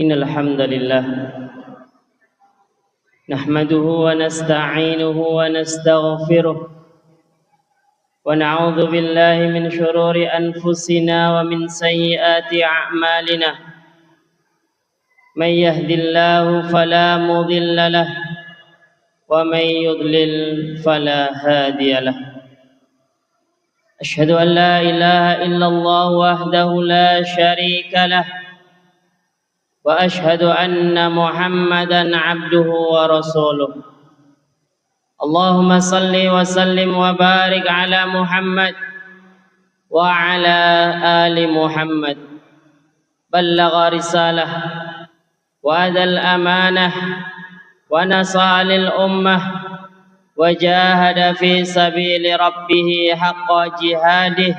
إن الحمد لله نحمده ونستعينه ونستغفره ونعوذ بالله من شرور أنفسنا ومن سيئات أعمالنا من يهد الله فلا مضل له ومن يضلل فلا هادي له أشهد أن لا إله إلا الله وحده لا شريك له وأشهد أن محمدا عبده ورسوله اللهم صل وسلم وبارك على محمد وعلى آل محمد بلغ رسالة وأدى الأمانة ونصح للأمة وجاهد في سبيل ربه حق جهاده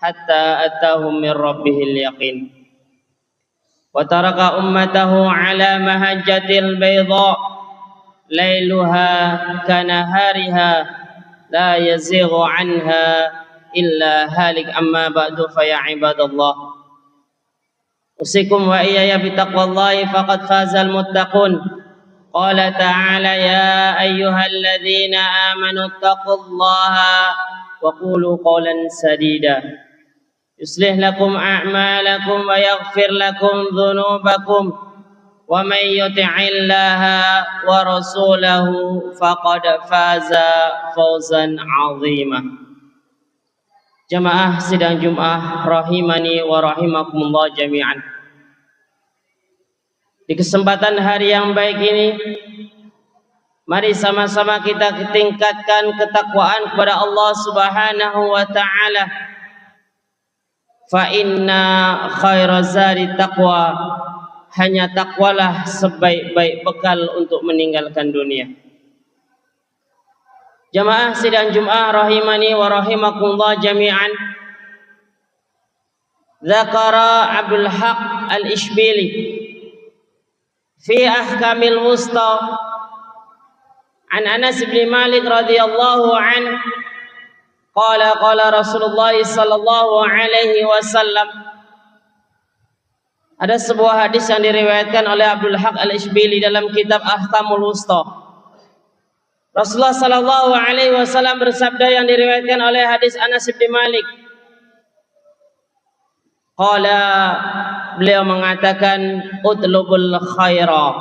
حتى أتاهم من ربه اليقين وترك أمته على مهجة البيضاء ليلها كنهارها لا يزيغ عنها إلا هالك أما بعد فيا عباد الله أوصيكم وإياي بتقوى الله فقد فاز المتقون قال تعالى يا أيها الذين آمنوا اتقوا الله وقولوا قولا سديدا يصلح لكم أعمالكم ويغفر لكم ذنوبكم ومن يطع الله ورسوله فقد فاز فوزا عظيما. Jamaah sidang Jumat rahimani wa rahimakumullah jami'an. Di kesempatan hari yang baik ini, mari sama-sama kita tingkatkan ketakwaan kepada Allah Subhanahu wa taala. Fa inna khairazari taqwa, hanya takwalah sebaik-baik bekal untuk meninggalkan dunia. Jamaah sidang Jumat rahimani wa rahimakumullah jami'an. Dzakara Abdul Haq Al-Ishbili fi ahkamil wusta an Anas bin Malik radhiyallahu anhu qala qala Rasulullah sallallahu alaihi wasallam. Ada sebuah hadis yang diriwayatkan oleh Abdul Haq Al-Ishbili dalam kitab Ahkamul Wusta. Rasulullah sallallahu alaihi wasallam bersabda yang diriwayatkan oleh hadis Anas bin Malik. Qala, beliau mengatakan utlubul khaira,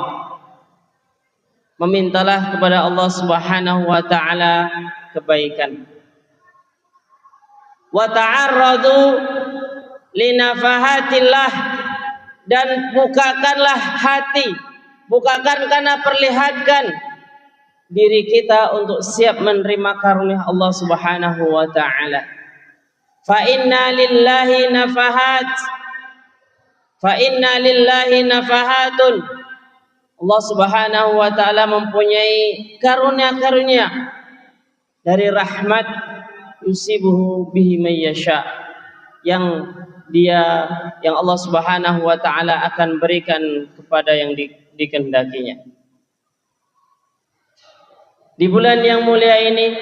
memintalah kepada Allah Subhanahu wa taala kebaikan. Wa ta'arradu linafahatillah, dan bukakanlah hati, bukakan perlihatkan diri kita untuk siap menerima karunia Allah Subhanahu wa taala. Fa inna lillahi nafahat, fa inna lillahi nafahatun, Allah Subhanahu wa taala mempunyai karunia-karunia dari rahmat, yusibuhu bihi may yasha, yang Allah Subhanahu wa taala akan berikan kepada yang dikehendakinya. Di bulan yang mulia ini,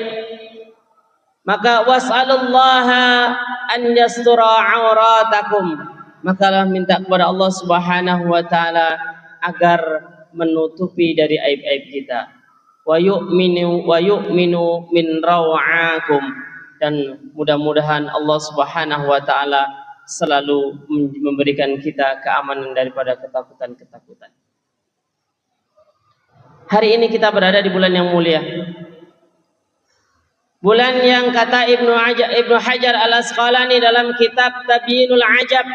maka was'alullaha an yastura auratakum, maka minta kepada Allah Subhanahu wa taala agar menutupi dari aib-aib kita. Wa yu'minu min raw'akum, dan mudah-mudahan Allah Subhanahu wa taala selalu memberikan kita keamanan daripada ketakutan-ketakutan. Hari ini kita berada di bulan yang mulia. Bulan yang kata Ibnu Hajar Al-Asqalani dalam kitab Tabyinul Ajab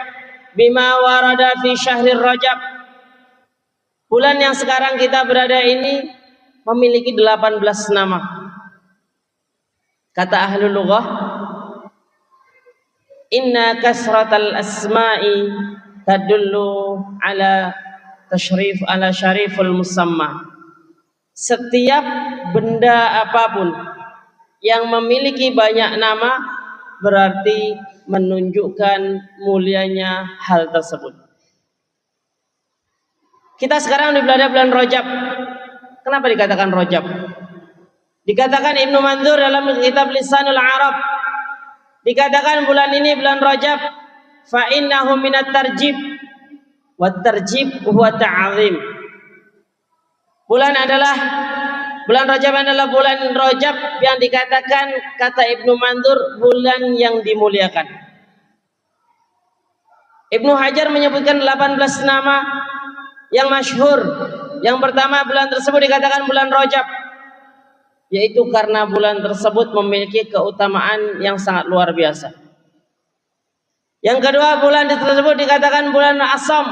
bima warada fi syahrir Rajab. Bulan yang sekarang kita berada ini memiliki 18 nama. Kata ahlul lughah, inna kasratal asma'i tadullu ala tashrif ala syariful musamma. Setiap benda apapun yang memiliki banyak nama berarti menunjukkan mulianya hal tersebut. Kita sekarang berada di bulan Rajab. Kenapa dikatakan Rajab? Dikatakan Ibnu Mandzur dalam kitab Lisanul Arab, dikatakan bulan ini bulan Rajab fa innahu minat tarjib, wa tarjib huwa ta'zim. Bulan Rajab adalah bulan Rajab yang dikatakan kata Ibnu Mandur bulan yang dimuliakan. Ibnu Hajar menyebutkan 18 nama yang masyhur. Yang pertama, bulan tersebut dikatakan bulan Rajab, yaitu karena bulan tersebut memiliki keutamaan yang sangat luar biasa. Yang kedua, bulan tersebut dikatakan bulan Asam,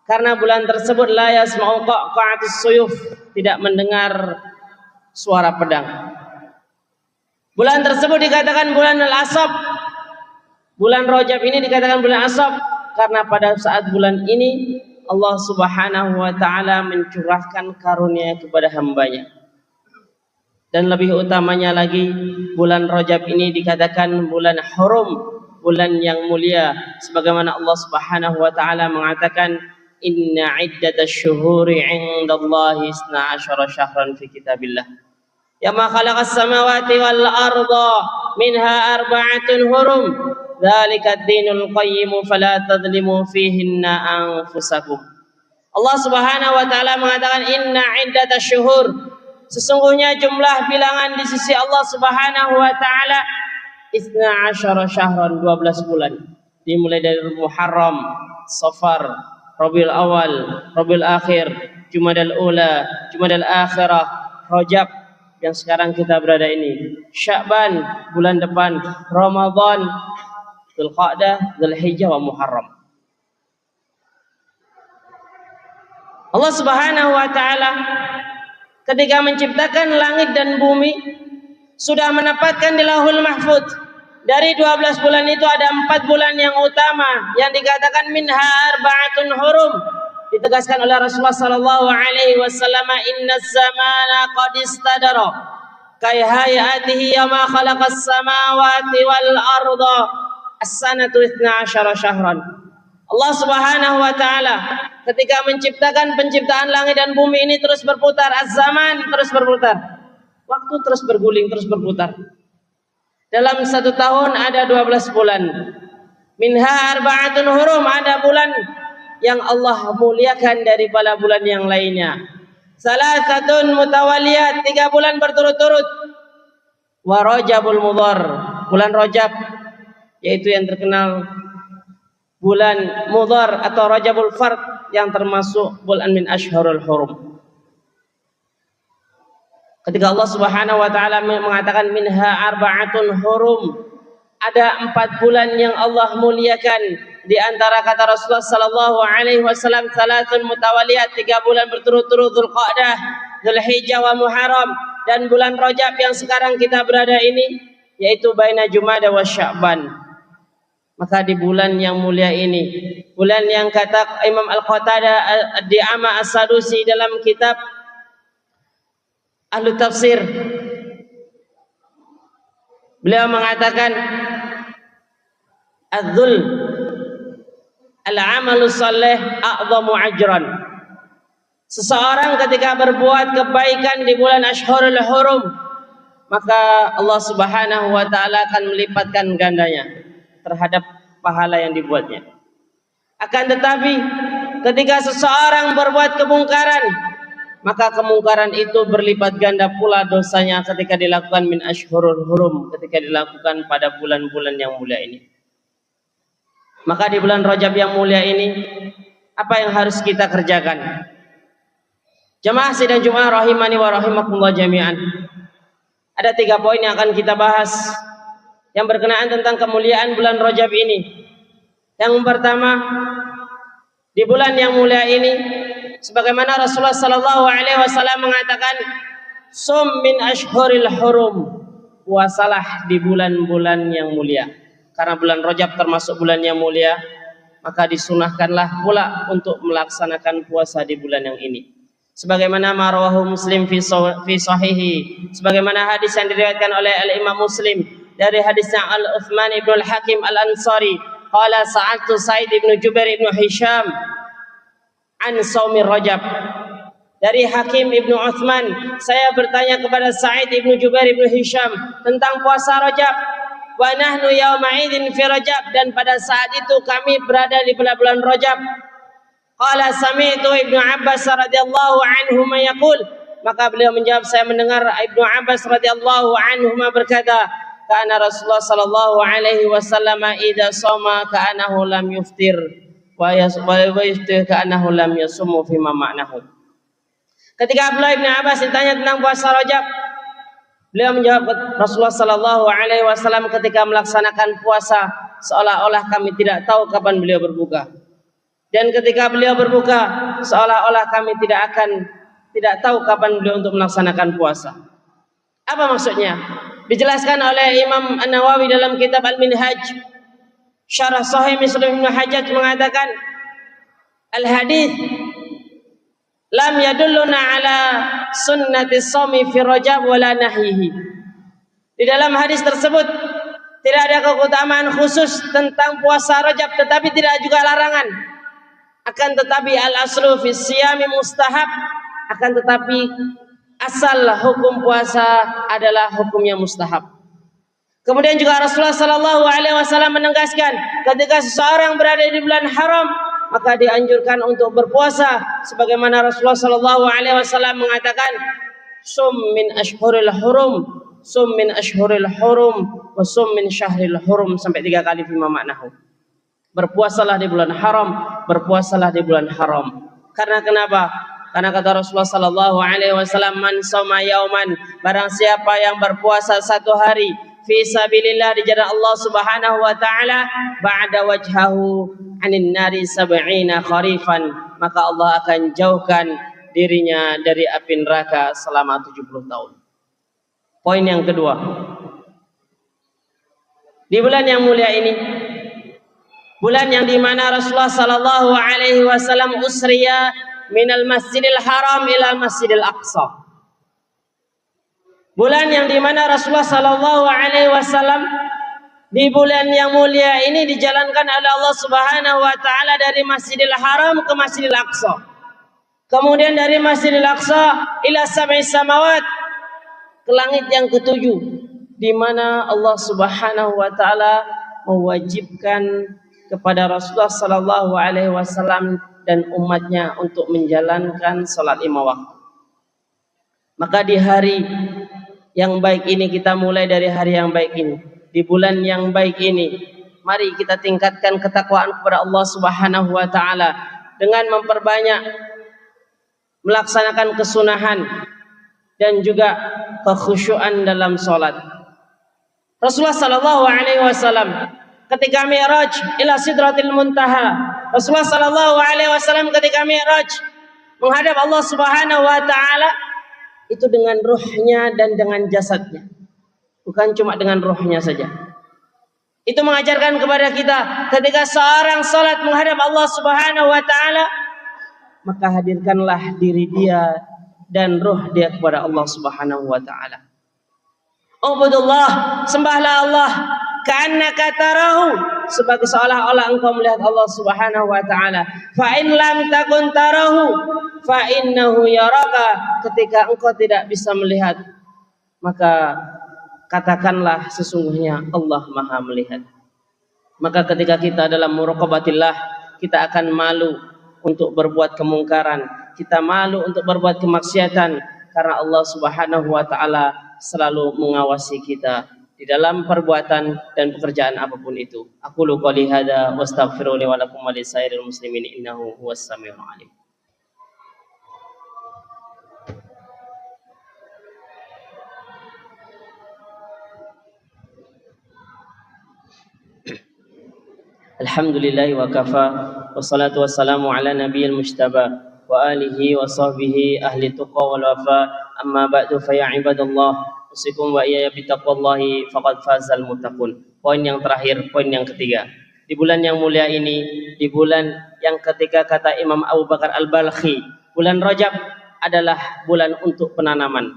karena bulan tersebut la yasma'u qa'qa'atus suyuf, tidak mendengar suara pedang. Bulan tersebut dikatakan bulan Al-Asab. Bulan Rajab ini dikatakan bulan Asab karena pada saat bulan ini Allah Subhanahu wa taala mencurahkan karunia kepada hambanya. Dan lebih utamanya lagi, bulan Rajab ini dikatakan bulan haram, bulan yang mulia, sebagaimana Allah Subhanahu wa taala mengatakan inna iddatasy syuhuri 'indallahi 12 syahran fi kitabillah yama khalaqas samawati wal arda minha arba'atun hurum dzalika ad-dinul qayyim fala tadlimu fihinna anfusakum. Allah Subhanahu wa taala mengatakan inna iddatasy syuhur, sesungguhnya jumlah bilangan di sisi Allah Subhanahu wa taala 12 syahran, 12 bulan, dimulai dari Muharram, Safar, Rabiul Awal, Rabiul Akhir, Jumadal Ula, Jumadal Akhirah, Rajab yang sekarang kita berada ini, Sya'ban bulan depan, Ramadan, Dzulqa'dah, Dzulhijjah wa Muharram. Allah Subhanahu wa taala ketika menciptakan langit dan bumi sudah menempatkan di Lauhul Mahfuz. Dari 12 bulan itu ada 4 bulan yang utama yang dikatakan minha arba'atun hurum. Ditegaskan oleh Rasulullah sallallahu alaihi wasallam, inna zamana qad istadara kay hayatihi yama khalaqas samawati wal arda as-sanatu 12 syahran. Allah Subhanahu wa taala ketika menciptakan penciptaan langit dan bumi ini terus berputar, az-zaman terus berputar. Waktu terus berguling, terus berputar. Dalam 1 tahun ada 12 bulan. Minha arba'atun hurum, ada bulan yang Allah muliakan daripada bulan yang lainnya. Salasatun mutawaliyat, 3 bulan berturut-turut. Wa Rajabul Mudhar, bulan Rajab, yaitu yang terkenal bulan Mudhar atau Rajabul Fard, yang termasuk bulan min asyharul hurum. Ketika Allah Subhanahu wa taala mengatakan minha arba'atun hurum, ada 4 bulan yang Allah muliakan. Di antara kata Rasulullah sallallahu alaihi wasallam, salatun mutawaliyat, 3 bulan berturut-turut, Dzulqa'dah, Dzulhijjah wa Muharram, dan bulan Rajab yang sekarang kita berada ini, yaitu baina Jumada wa Sya'ban. Maka di bulan yang mulia ini, bulan yang kata Imam Al-Qatadah Ad-Di'ama As-Sadusi dalam kitab Ahlu Tafsir, beliau mengatakan adzul al-amalu shalih a'zamu ajran. Seseorang ketika berbuat kebaikan di bulan Asyharul Hurum, maka Allah Subhanahu wa taala akan melipatkan gandanya terhadap pahala yang dibuatnya. Akan tetapi ketika seseorang berbuat kemungkaran, maka kemungkaran itu berlipat ganda pula dosanya ketika dilakukan min asyhurul hurum, ketika dilakukan pada bulan-bulan yang mulia ini. Maka di bulan Rajab yang mulia ini, apa yang harus kita kerjakan? Jamaah sidang Jumat rahimani wa rahimakumullah jami'an. Ada 3 poin yang akan kita bahas yang berkenaan tentang kemuliaan bulan Rajab ini. Yang pertama, di bulan yang mulia ini, sebagaimana Rasulullah sallallahu alaihi wasallam mengatakan, sum min asyhuril hurum, puasalah di bulan-bulan yang mulia. Karena bulan Rajab termasuk bulan yang mulia, maka disunahkanlah pula untuk melaksanakan puasa di bulan yang ini. Sebagaimana marwahu Muslim fi sahihi, sebagaimana hadis yang diriwayatkan oleh Al-Imam Muslim dari hadisnya Al-Uthman ibn Al-Hakim Al-Ansari, qala sa'altu Sa'id ibn Jubair ibn Hisham an saumir Rajab. Dari Hakim ibnu Uthman, saya bertanya kepada Sa'id ibnu Jubair ibnu Hisham tentang puasa Rajab. Wa nahnu yawma idzin fi Rajab, dan pada saat itu kami berada di bulan Rajab. Qala sami'tu Ibnu Abbas radhiyallahu anhuma yaqul, maka beliau menjawab, saya mendengar Ibnu Abbas radhiyallahu anhuma berkata, kana Rasulullah sallallahu alaihi wasallam idza shoma ka'annahu lam yuftir wa yuftir ka'annahu lam yasum fi ma ma'nahu. Ketika Abdullah bin Abbas ditanya tentang puasa Rajab, beliau menjawab, Rasulullah sallallahu alaihi wasallam ketika melaksanakan puasa seolah-olah kami tidak tahu kapan beliau berbuka. Dan ketika beliau berbuka, seolah-olah kami tidak tahu kapan beliau untuk melaksanakan puasa. Apa maksudnya? Dijelaskan oleh Imam An-Nawawi dalam kitab Al-Minhaj, Syarah Sahih Muslim Ibnu Hajjaj mengatakan, al-hadits lam yadulluna ala sunnati shaumi fi Rajab wala nahyihi. Di dalam hadis tersebut tidak ada keutamaan khusus tentang puasa Rajab, tetapi tidak juga larangan. Akan tetapi al-aslu fi siyami mustahab, akan tetapi asal hukum puasa adalah hukumnya mustahab. Kemudian juga Rasulullah sallallahu alaihi wasallam menegaskan, ketika seseorang berada di bulan haram, maka dianjurkan untuk berpuasa sebagaimana Rasulullah sallallahu alaihi wasallam mengatakan, sum min ashhuril hurum, sum min ashhuril hurum, wa sum min syahril hurum, sampai 3 kali fima maknahu. Berpuasalah di bulan haram, berpuasalah di bulan haram. Karena kenapa? Karena kata Rasulullah sallallahu alaihi wasallam, man shoma yauman, barang siapa yang berpuasa satu hari fi sabilillah, di jalan Allah Subhanahu wa taala, ba'da wajhahu 'anin nari 70 kharifan, maka Allah akan jauhkan dirinya dari api neraka selama 70 tahun. Poin yang kedua. Di bulan yang mulia ini, bulan yang dimana Rasulullah sallallahu alaihi wasallam usriya minal masjidil haram ila masjidil aqsa. Bulan yang dimana Rasulullah sallallahu alaihi wasallam di bulan yang mulia ini dijalankan oleh Allah Subhanahu wa taala dari Masjidil Haram ke Masjidil Aqsa. Kemudian dari Masjidil Aqsa ila sab'i samawat, ke langit yang ketujuh, di mana Allah Subhanahu wa taala mewajibkan kepada Rasulullah sallallahu alaihi wasallam dan umatnya untuk menjalankan salat 5 waktu. Maka di hari yang baik ini, kita mulai dari hari yang baik ini, di bulan yang baik ini, mari kita tingkatkan ketakwaan kepada Allah Subhanahu wa taala dengan memperbanyak melaksanakan kesunahan dan juga kekhusyuan dalam salat. Rasulullah sallallahu alaihi wasallam ketika Mi'raj ila Sidratil Muntaha, Rasulullah sallallahu alaihi wasallam ketika Mi'raj menghadap Allah Subhanahu wa taala, itu dengan ruhnya dan dengan jasadnya, bukan cuma dengan ruhnya saja. Itu mengajarkan kepada kita, ketika seorang salat menghadap Allah Subhanahu wa taala, maka hadirkanlah diri dia dan ruh dia kepada Allah Subhanahu wa taala. Ubudullah, sembahlah Allah ka'annaka tarahu, sebagai seolah-olah engkau melihat Allah Subhanahu wa taala. Fa in lam takun tarahu fa innahu yaraka, ketika engkau tidak bisa melihat, maka katakanlah sesungguhnya Allah Maha melihat. Maka ketika kita dalam muraqabatillah, kita akan malu untuk berbuat kemungkaran, kita malu untuk berbuat kemaksiatan, karena Allah Subhanahu wa taala selalu mengawasi kita di dalam perbuatan dan pekerjaan apapun itu. Aqulu qouli hadza wa astaghfiru li wa lakum wa lisairil muslimin innahu huwas samiul alim. Alhamdulillah wa kafa, wassalatu wassalamu ala nabiyil mujtaba wa alihi wa sahbihi ahli tuqa wal wafa, amma ba'du fa ya ibadallah, usikum wa iyaya bitaqwallahi faqad fazal muttaqun. Poin yang terakhir, poin yang ketiga. Di bulan yang mulia ini, di bulan yang ketika kata Imam Abu Bakar Al-Balkhi, bulan Rajab adalah bulan untuk penanaman,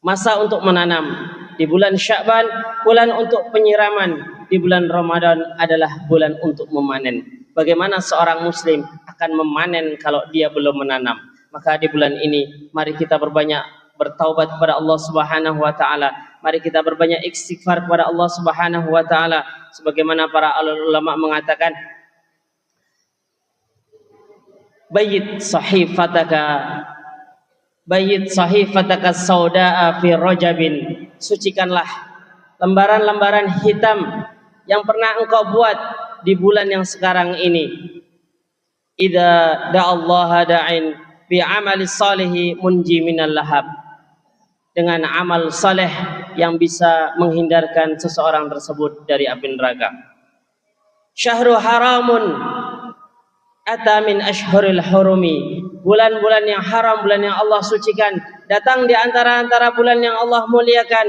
masa untuk menanam. Di bulan Sya'ban, bulan untuk penyiraman. Di bulan Ramadan adalah bulan untuk memanen. Bagaimana seorang muslim akan memanen kalau dia belum menanam? Maka di bulan ini mari kita berbanyak bertaubat kepada Allah Subhanahu wa taala. Mari kita berbanyak istighfar kepada Allah Subhanahu wa taala, sebagaimana para ulama mengatakan, Bayyit sahifataka Bayyit sahifataka sauda'a fi rajabin. Sucikanlah lembaran-lembaran hitam yang pernah engkau buat di bulan yang sekarang ini. Idza da'allaha da'in bi amali salihi munji minal lahab. Dengan amal saleh yang bisa menghindarkan seseorang tersebut dari api neraka. Syahrul haramun ata min ashhuril hurumi. Bulan-bulan yang haram, bulan yang Allah sucikan, datang di antara bulan yang Allah muliakan.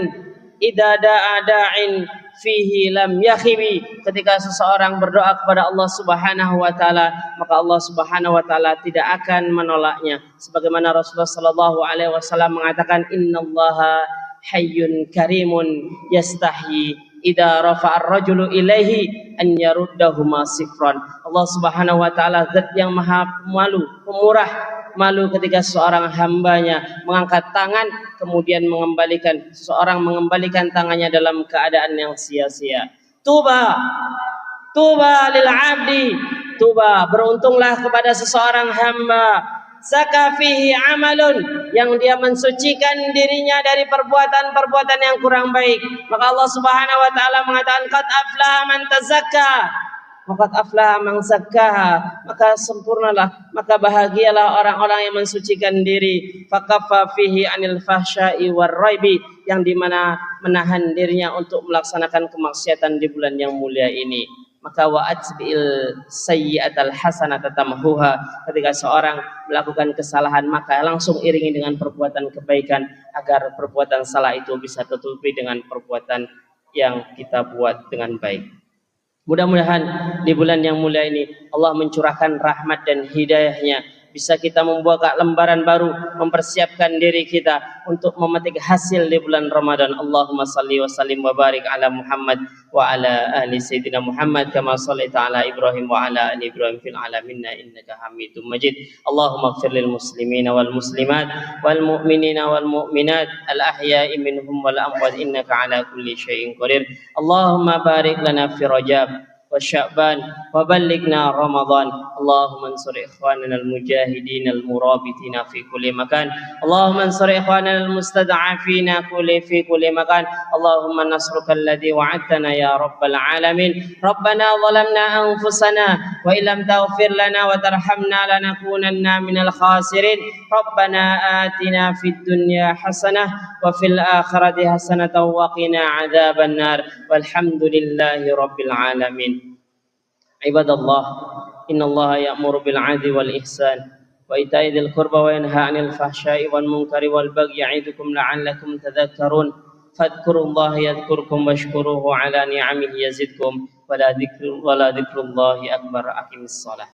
Idza da'a da'in fihi lam yakhibi. Ketika seseorang berdoa kepada Allah Subhanahu wa taala, maka Allah Subhanahu wa taala tidak akan menolaknya. Sebagaimana Rasulullah sallallahu alaihi wasallam mengatakan, innallaha hayyun karimun yastahyi idza rafa'ar rajulu ilaihi an yaruddahuma sifran. Allah Subhanahu wa taala zat yang maha malu, pemurah malu ketika seorang hambanya mengangkat tangan kemudian mengembalikan tangannya dalam keadaan yang sia-sia. Tuba lil abdi, tuba, beruntunglah kepada seseorang hamba saka fihi amalun, yang dia mensucikan dirinya dari perbuatan-perbuatan yang kurang baik. Maka Allah Subhanahu wa taala mengatakan qad aflaha man tazakka wa qad aflaha man zakkaha. Maka sempurnalah, maka bahagialah orang-orang yang mensucikan diri. Fakaffa fihi anil fahsya'i war raibi, yang dimana menahan dirinya untuk melaksanakan kemaksiatan di bulan yang mulia ini. Maka wa'atbil sayyi'atal hasanata tamhuha. Ketika seorang melakukan kesalahan, maka langsung iringi dengan perbuatan kebaikan agar perbuatan salah itu bisa tertutupi dengan perbuatan yang kita buat dengan baik. Mudah-mudahan di bulan yang mulia ini Allah mencurahkan rahmat dan hidayahnya, bisa kita membuka lembaran baru, mempersiapkan diri kita untuk memetik hasil di bulan Ramadan. Allahumma salli wa sallim wa barik ala Muhammad wa ala ali sayyidina Muhammad kama shallaita ala Ibrahim wa ala ali Ibrahim fil alamin innaka Hamidum Majid. Allahumma ighfir lil muslimina wal muslimat wal mu'minina wal mu'minat al ahya'i minhum wal amwat innaka ala kulli syai'in qadir. Allahumma barik lana fi Rajab وشعبان وبلغنا رمضان. اللهم انصر إخواننا المجاهدين المرابطين في كل مكان. اللهم انصر إخواننا المستضعفين في كل مكان. اللهم نصرك الذي وعدتنا يا رب العالمين. ربنا ظلمنا أنفسنا وإن لم تغفر لنا وترحمنا لنكونن من الخاسرين. ربنا آتنا في الدنيا حسنة وفي الآخرة حسنة وقنا عذاب النار والحمد لله رب العالمين. Ibadallah, innallaha ya'muru bil 'adli wal ihsan wa ita'i dzil qurba wa yanha 'anil fahsya'i wal munkari wal bagyi ya'idukum la'allakum tadhakkarun. Fadhkurullaha yadhkurkum washkuruhu 'ala ni'amihi yazidkum wa la dzikrullahi akbar. Aqimis shalah.